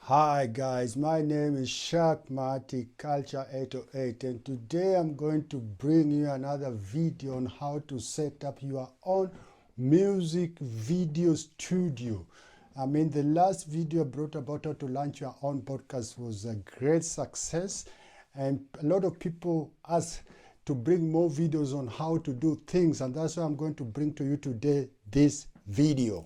Hi guys, my name is Shak Mati Culture 808 and today I'm going to bring you another video on how to set up your own music video studio. The last video I brought about how to launch your own podcast was a great success, and a lot of people asked to bring more videos on how to do things, and that's why I'm going to bring to you today this video.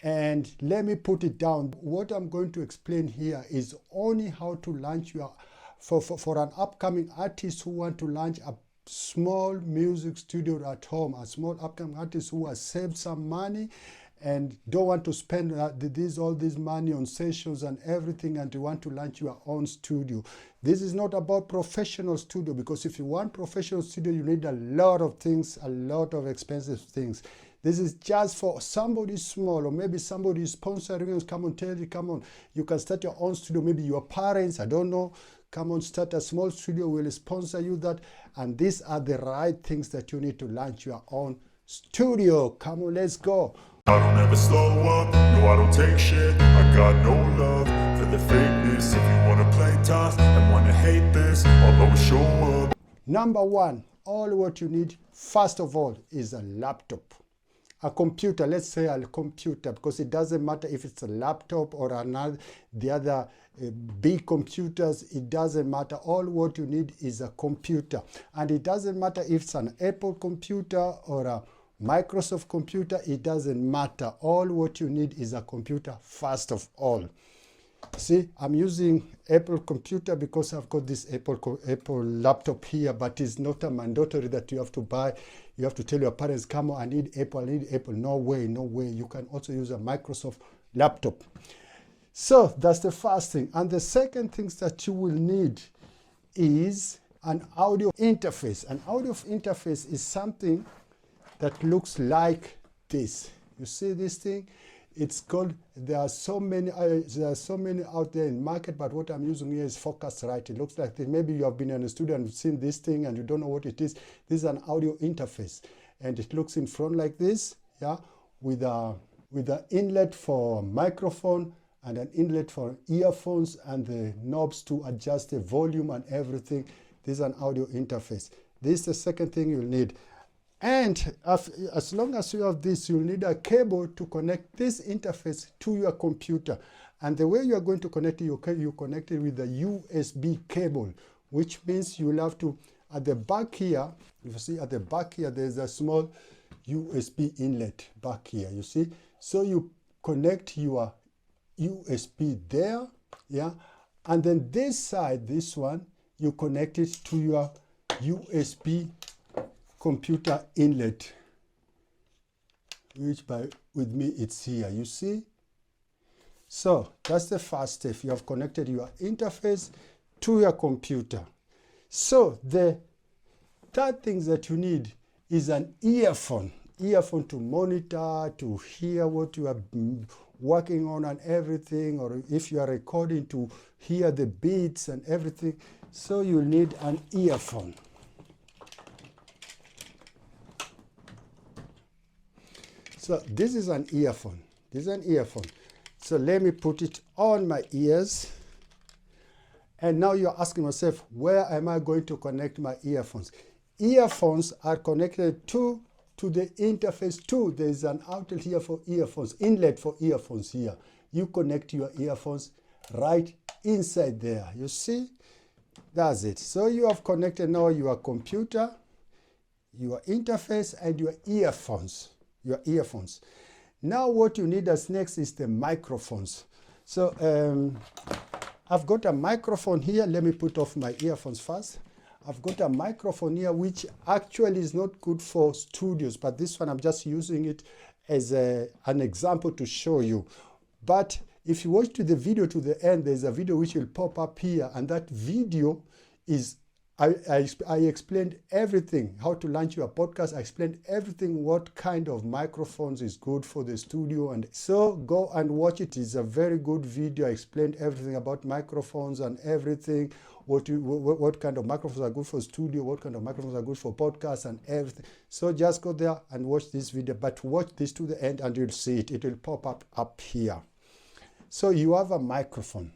And let me put it down. What I'm going to explain here is only how to launch your, for an upcoming artist who want to launch a small music studio at home, a small upcoming artist who has saved some money and don't want to spend all this money on sessions and everything, and you want to launch your own studio. This is not about professional studio, because if you want professional studio, you need a lot of things, a lot of expensive things. This is just for somebody small, or maybe somebody is sponsoring us. Come on, tell you, come on, you can start your own studio. Maybe your parents, I don't know, come on, start a small studio, we'll sponsor you that. And these are the right things that you need to launch your own studio. Come on, let's go. I don't ever slow up, no I don't take shit. I got no love for the fakeness. If you wanna play tough and wanna hate this, I'll always show up. Number one, all what you need, first of all, is a laptop. A computer, let's say a computer, because it doesn't matter if it's a laptop or the other big computers, it doesn't matter. All what you need is a computer. And it doesn't matter if it's an Apple computer or a Microsoft computer, it doesn't matter. All what you need is a computer first of all. See, I'm using Apple computer because I've got this Apple laptop here, but it's not a mandatory that you have to buy. You have to tell your parents, come on, I need Apple, I need Apple. No way, no way. You can also use a Microsoft laptop. So that's the first thing. And the second thing that you will need is an audio interface. An audio interface is something that looks like this. You see this thing? It's called, there are so many out there in market, but what I'm using here is Focusrite. It looks like this. Maybe you have been in a studio and seen this thing and you don't know what it is. This is an audio interface, and it looks in front like this, yeah, with an inlet for microphone and an inlet for earphones and the knobs to adjust the volume and everything. This is an audio interface. This is the second thing you'll need. And as long as you have this, you'll need a cable to connect this interface to your computer. And the way you are going to connect it, you connect it with a USB cable, which means you'll have to, at the back here, if you see at the back here, there's a small USB inlet back here, you see? So you connect your USB there, yeah? And then this side, this one, you connect it to your USB computer inlet, which with me it's here, you see? So that's the first step. You have connected your interface to your computer. So the third thing that you need is an earphone to monitor, to hear what you are working on and everything, or if you are recording, to hear the beats and everything. So you need an earphone. So this is an earphone. This is an earphone. So let me put it on my ears. And now you're asking yourself, where am I going to connect my earphones? Earphones are connected to the interface too. There's an outlet here for earphones, inlet for earphones here. You connect your earphones right inside there. You see? That's it. So you have connected now your computer, your interface, and your earphones. Now what you need as next is the microphones. So I've got a microphone here. Let me put off my earphones first. I've got a microphone here which actually is not good for studios, but this one I'm just using it as an example to show you. But if you watch the video to the end, there's a video which will pop up here, and that video is I explained everything, how to launch your podcast. I explained everything, what kind of microphones is good for the studio. And so go and watch it. It's a very good video. I explained everything about microphones and everything, what kind of microphones are good for studio, what kind of microphones are good for podcasts and everything. So just go there and watch this video, but watch this to the end and you'll see it. It will pop up here. So you have a microphone.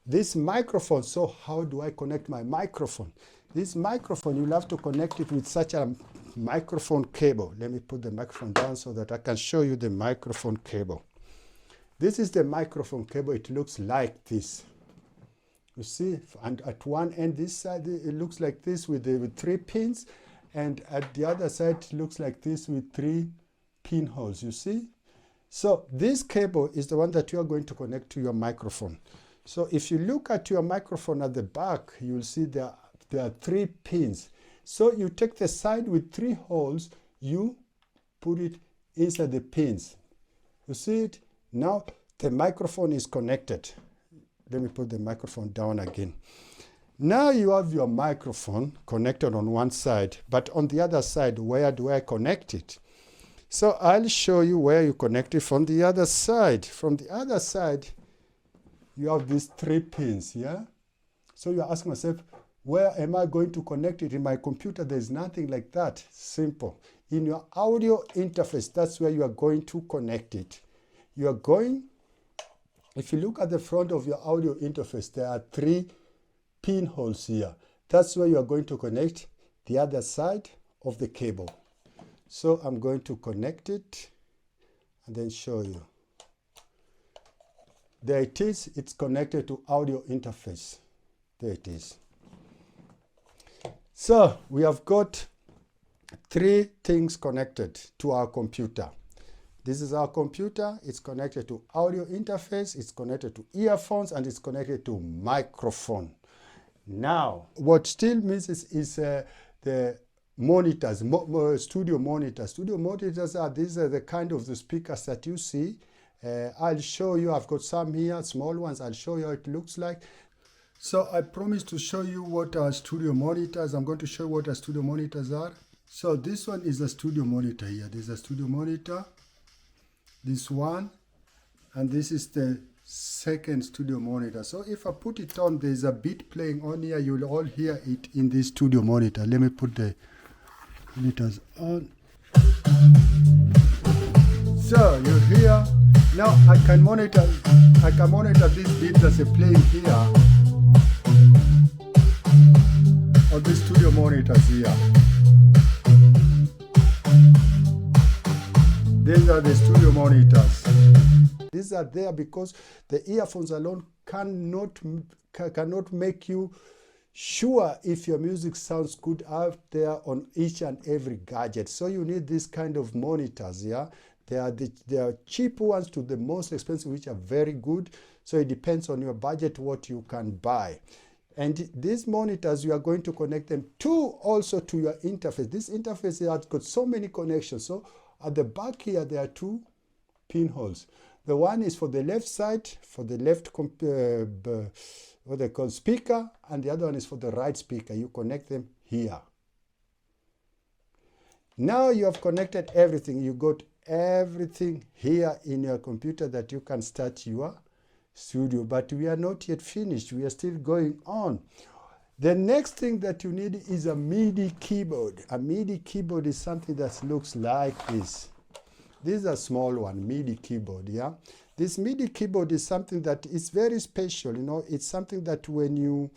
This microphone, so how do I connect my microphone? This microphone, you'll have to connect it with such a microphone cable. Let me put the microphone down so that I can show you the microphone cable. This is the microphone cable. It looks like this. You see, and at one end, this side, it looks like this with 3 pins, and at the other side, it looks like this with 3 pinholes, you see? So this cable is the one that you are going to connect to your microphone. So if you look at your microphone at the back, you'll see there are 3 pins. So you take the side with 3 holes, you put it inside the pins. You see it? Now the microphone is connected. Let me put the microphone down again. Now you have your microphone connected on one side, but on the other side, where do I connect it? So I'll show you where you connect it from the other side. From the other side, you have these 3 pins, yeah? So you're asking yourself, where am I going to connect it? In my computer, there's nothing like that. Simple. In your audio interface, that's where you are going to connect it. You are going, if you look at the front of your audio interface, there are 3 pinholes here. That's where you are going to connect the other side of the cable. So I'm going to connect it and then show you. There it is. It's connected to audio interface. There it is. So we have got 3 things connected to our computer. This is our computer. It's connected to audio interface. It's connected to earphones, and it's connected to microphone. Now, what still misses is the monitors, studio monitors. Studio monitors these are the kind of the speakers that you see. I'll show you. I've got some here, small ones. I'll show you how it looks like. So I promised to show you what are studio monitors. I'm going to show you what our studio monitors are. So this one is a studio monitor here. This is a studio monitor. This one, and this is the second studio monitor. So if I put it on, there's a beat playing on here. You'll all hear it in this studio monitor. Let me put the monitors on. So you hear. Now I can monitor this beat that's playing here on the studio monitors here. These are the studio monitors. These are there because the earphones alone cannot make you sure if your music sounds good out there on each and every gadget. So you need this kind of monitors, yeah? There are cheap ones to the most expensive, which are very good. So it depends on your budget what you can buy. And these monitors, you are going to connect them also to your interface. This interface has got so many connections. So at the back here, there are 2 pinholes. The one is for the left side, for the left what they call speaker, and the other one is for the right speaker. You connect them here. Now you have connected everything. You got everything here in your computer that you can start your studio. But we are not yet finished. We are still going on. The next thing that you need is a MIDI keyboard. A MIDI keyboard is something that looks like this. This is a small one, MIDI keyboard, yeah? This MIDI keyboard is something that is very special, you know? It's something that when you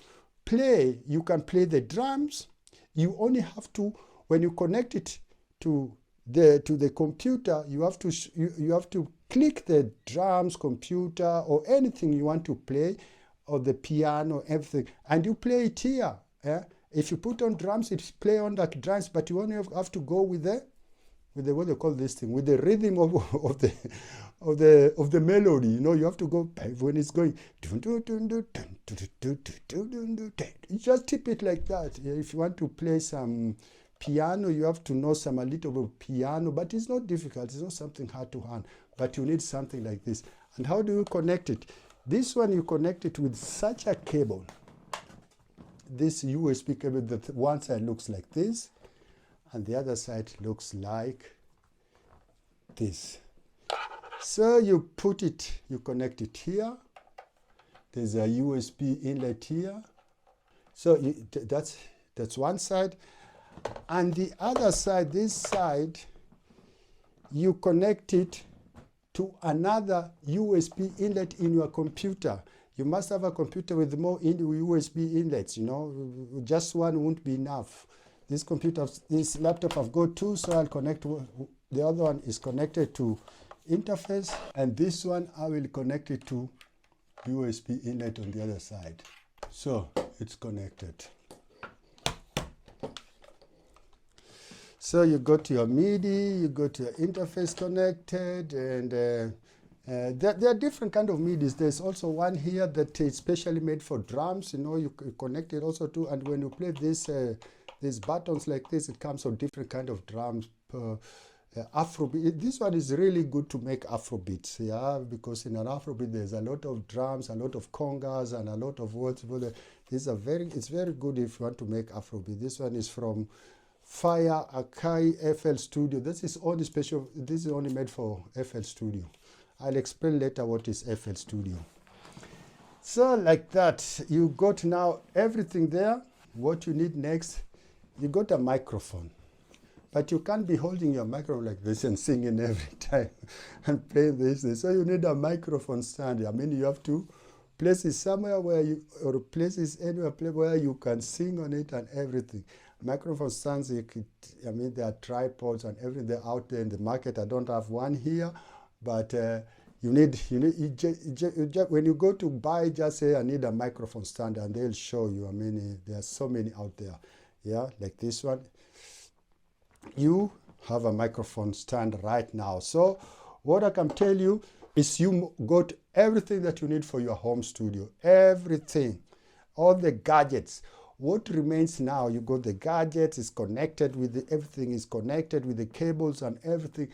play, you can play the drums. You only have to, when you connect it to the computer, you have to click the drums, computer, or anything you want to play, or the piano, everything, and you play it here. Yeah? If you put on drums, it play on the drums, but you only have to go with the what they call this thing, with the rhythm of the melody. You know, you have to go when it's going. You just tip it like that. If you want to play some piano, you have to know a little bit of piano, but it's not difficult. It's not something hard to learn, but you need something like this. And how do you connect it? This one, you connect it with such a cable. This USB cable, that one side looks like this, and the other side looks like this. So you put it, you connect it here. There's a USB inlet here. So that's one side. And the other side, this side, you connect it to another USB inlet in your computer. You must have a computer with more USB inlets, you know, just one won't be enough. This laptop I've got two, so I'll connect, the other one is connected to interface, and this one I will connect it to USB inlet on the other side. So it's connected. So you got your MIDI, you got your interface connected, and there are different kind of MIDIs. There's also one here that is specially made for drums. You know, you connect it also to, and when you play this, these buttons like this, it comes on different kind of drums. Afrobeat. This one is really good to make Afrobeats, yeah, because in an Afrobeat there's a lot of drums, a lot of congas, and a lot of words. It's very good if you want to make Afrobeat. This one is from Fire Akai FL Studio. This is only made for FL Studio. I'll explain later what is FL Studio. So like that, you got now everything there. What you need next, you got a microphone. But you can't be holding your microphone like this and singing every time and playing this. So you need a microphone stand. I mean, you have to place it somewhere where or place it anywhere where you can sing on it and everything. Microphone stands, I mean, there are tripods and everything. They're out there in the market. I don't have one here, but when you go to buy, just say I need a microphone stand, and they'll show you. I mean, there are so many out there. Yeah, like this one. You have a microphone stand right now. So what I can tell you is you got everything that you need for your home studio. Everything, all the gadgets. What remains now, you got the gadgets, is connected with everything is connected with the cables and everything.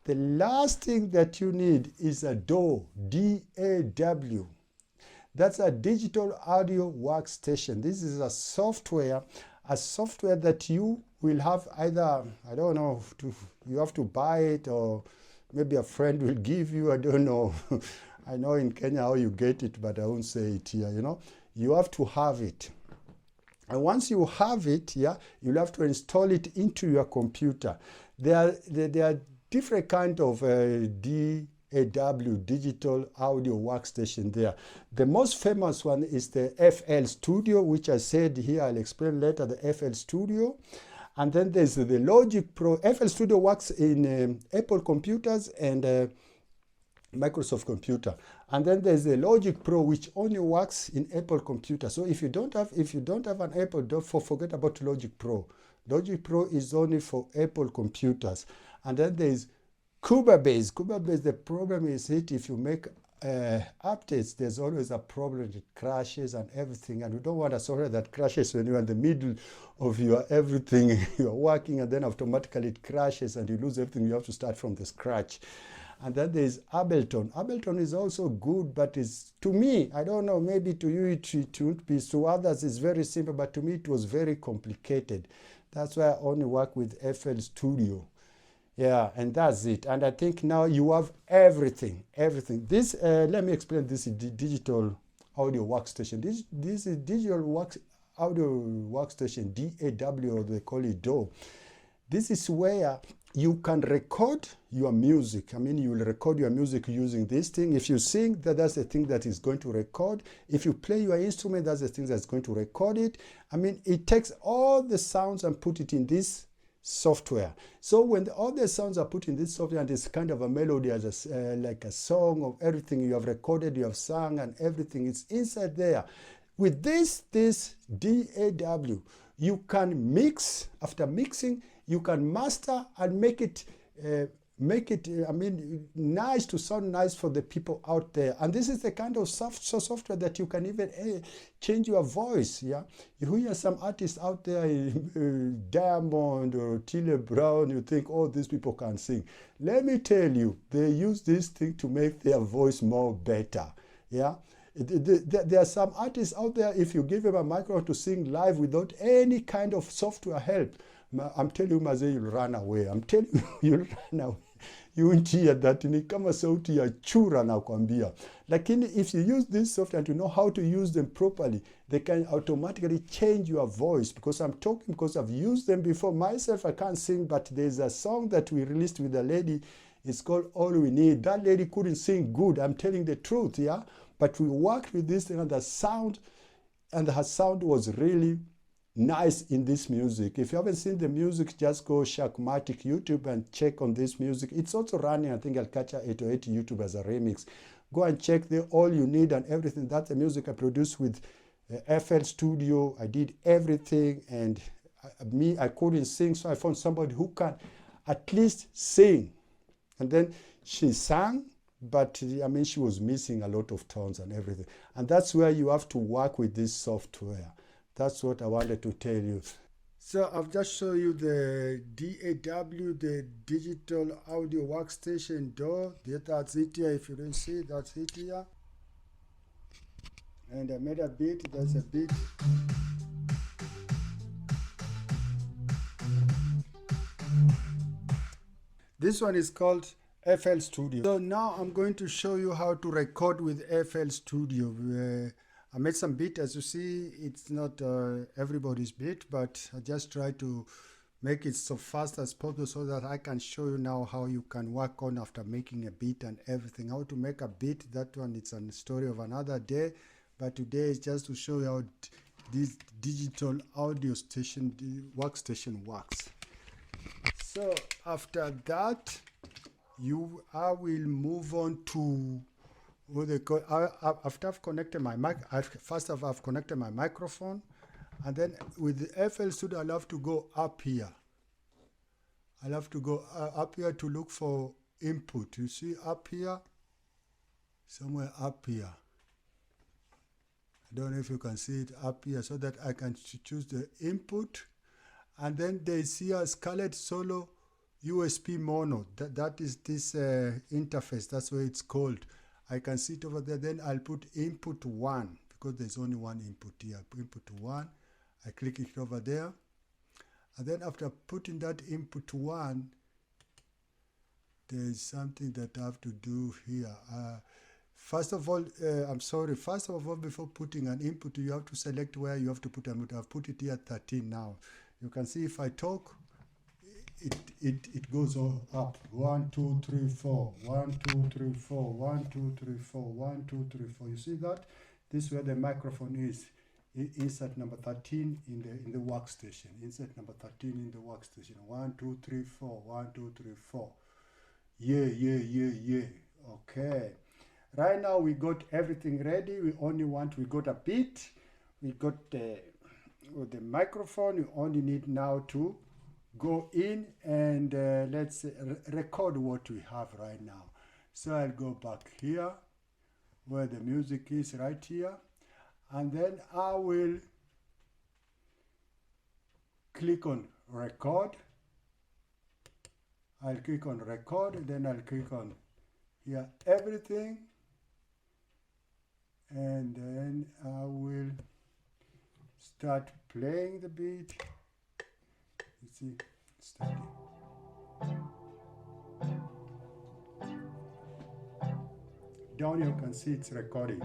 The last thing that you need is a DAW, D-A-W. That's a digital audio workstation. This is a software that you will have either, I don't know, you have to buy it, or maybe a friend will give you, I don't know. I know in Kenya how you get it, but I won't say it here, you know. You have to have it. And once you have it, yeah, you'll have to install it into your computer. There are different kind of DAW, digital audio workstation there. The most famous one is the FL Studio, which I said here, I'll explain later, the FL Studio. And then there's the Logic Pro. FL Studio works in Apple computers and Microsoft computer. And then there's the Logic Pro, which only works in Apple computer. So if you don't have an Apple, don't forget about Logic Pro. Logic Pro is only for Apple computers. And then there's Cuba Base. Cuba Base, the problem is if you make updates, there's always a problem. It crashes and everything, and we don't want a software that crashes when you're in the middle of your everything. You're working, and then automatically it crashes and you lose everything. You have to start from the scratch. And then there's Ableton. Ableton is also good, but it's, to me, I don't know, maybe to you it won't be, to others it's very simple, but to me it was very complicated. That's why I only work with FL Studio. Yeah, and that's it. And I think now you have everything. This, let me explain this digital audio workstation. This is digital audio workstation, DAW, they call it DAW. This is where you can record your music. I mean, you will record your music using this thing. If you sing, that's the thing that is going to record. If you play your instrument, that's the thing that's going to record it. I mean, it takes all the sounds and put it in this software. So when all the sounds are put in this software, and it's kind of a melody, as like a song of everything you have recorded, you have sung, and everything, it's inside there. With this DAW, you can mix. After mixing, you can master and make it I mean, nice, to sound nice for the people out there. And this is the kind of software that you can even change your voice. Yeah, you hear some artists out there, Diamond or Tile Brown, you think, oh, these people can sing. Let me tell you, they use this thing to make their voice more better. Yeah. There are some artists out there, if you give them a microphone to sing live without any kind of software help, I'm telling you, Maze, you'll run away. I'm telling you, you'll run away. You won't hear that. Ni kama sauti ya chura na kwambia. Lakini if you use this software and you know how to use them properly, they can automatically change your voice. Because I'm talking because I've used them before. Myself, I can't sing, but there's a song that we released with a lady It's called All We Need. That lady couldn't sing good, I'm telling the truth, yeah? But we worked with this thing, and her sound was really nice in this music. If you haven't seen the music, just go Shakmatic YouTube and check on this music. It's also running, I think, Alcacha 808 YouTube as a remix. Go and check the All You Need and everything. That's the music I produced with FL Studio. I did everything, and I couldn't sing, so I found somebody who can at least sing. And then she sang, but I mean, she was missing a lot of tones and everything. And that's where you have to work with this software. That's what I wanted to tell you. So I've just shown you the DAW, the digital audio workstation DAW. That's it here. If you don't see, that's it here. And I made a beat. There's a beat. This one is called FL Studio. So now I'm going to show you how to record with FL Studio. I made some beat. As you see, it's not everybody's beat, but I just try to make it so fast as possible so that I can show you now how you can work on after making a beat and everything. How to make a beat, that one, it's a story of another day, but today is just to show you how this digital audio station workstation works. So after that, I will move on to after I've connected my mic. First I've connected my microphone, and then with the FL Studio I'll have to go up here. I'll have to go up here to look for input. You see up here, somewhere up here. I don't know if you can see it up here, so that I can choose the input. And then there's here Scarlett Solo USB Mono. That is this interface. That's what it's called. I can see it over there. Then I'll put input 1, because there's only one input here. Input 1. I click it over there. And then after putting that input 1, there's something that I have to do here. First of all, First of all, before putting an input, you have to select where you have to put an input. I've put it here 13 now. You can see if I talk, it goes all up. 1, 2, 3, 4. 1, 2, 3, 4. 1, 2, 3, 4. 1, 2, 3, 4. You see that? This is where the microphone is. Insert number 13 in the workstation. Insert number 13 in the workstation. 1, 2, 3, 4. 1, 2, 3, 4. Yeah. Okay. Right now we got everything ready. We got a beat. We got the microphone. You only need now to go in and let's record what we have right now. So I'll go back here where the music is, right here, and then I will click on record. I'll click on record, and then I'll click on here everything, and then I will start playing the beat. You see, starting. Down you can see it's recording.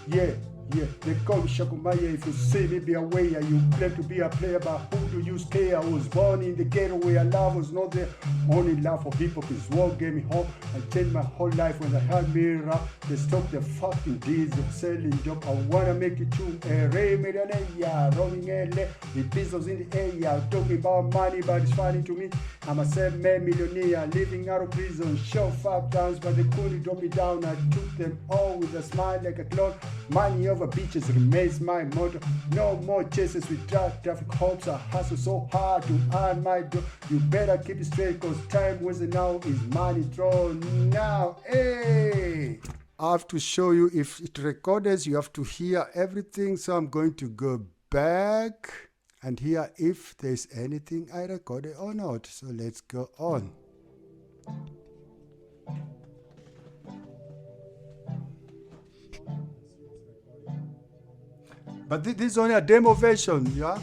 Yeah. They call me Shakumaya. If you see me, be aware. You claim to be a player, but who do you stay? I was born in the ghetto where love was not there. Only love for hip hop is what gave me hope. I changed my whole life when I heard me rap. They stopped the fucking deeds of selling dope. I wanna make it true. Ray millionaire, rolling LA with pistols in the air. Talking about money, but it's funny to me. I'm a self-made millionaire, living out of prison. Show 5 times, but they couldn't drop me down. I took them all with a smile like a clown. Money over bitches remains my motto. No more chases with traffic hopes. I hustle so hard to earn my dough. You better keep it straight, cause time wasn't now is money thrown now. Hey! I have to show you if it records, you have to hear everything. So I'm going to go back and hear if there's anything I recorded or not. So let's go on. But this is only a demo version, yeah?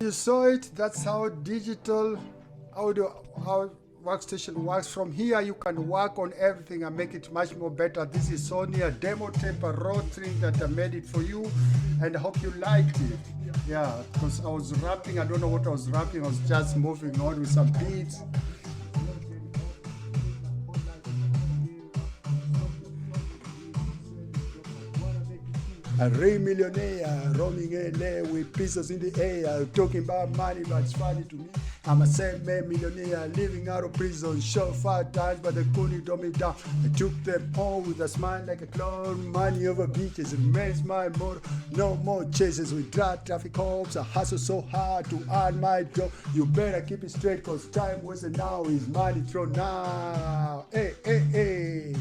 You saw it. That's how digital audio, how workstation works. From here you can work on everything and make it much more better. This is only a demo tape, a raw thing that I made it for you, and I hope you liked it. Yeah, because I was rapping, I don't know what I was rapping, I was just moving on with some beats. A real millionaire roaming LA with pistols in the air, talking about money, but it's funny to me. I'm a same-man millionaire living out of prison, shot 5 times, but they couldn't dumb me down. I took them all with a smile like a clown. Money over beaches remains my motto. No more chases with drug traffic cops. I hustle so hard to earn my dough. You better keep it straight, cause time wasn't now, is money thrown now. Hey, hey, hey.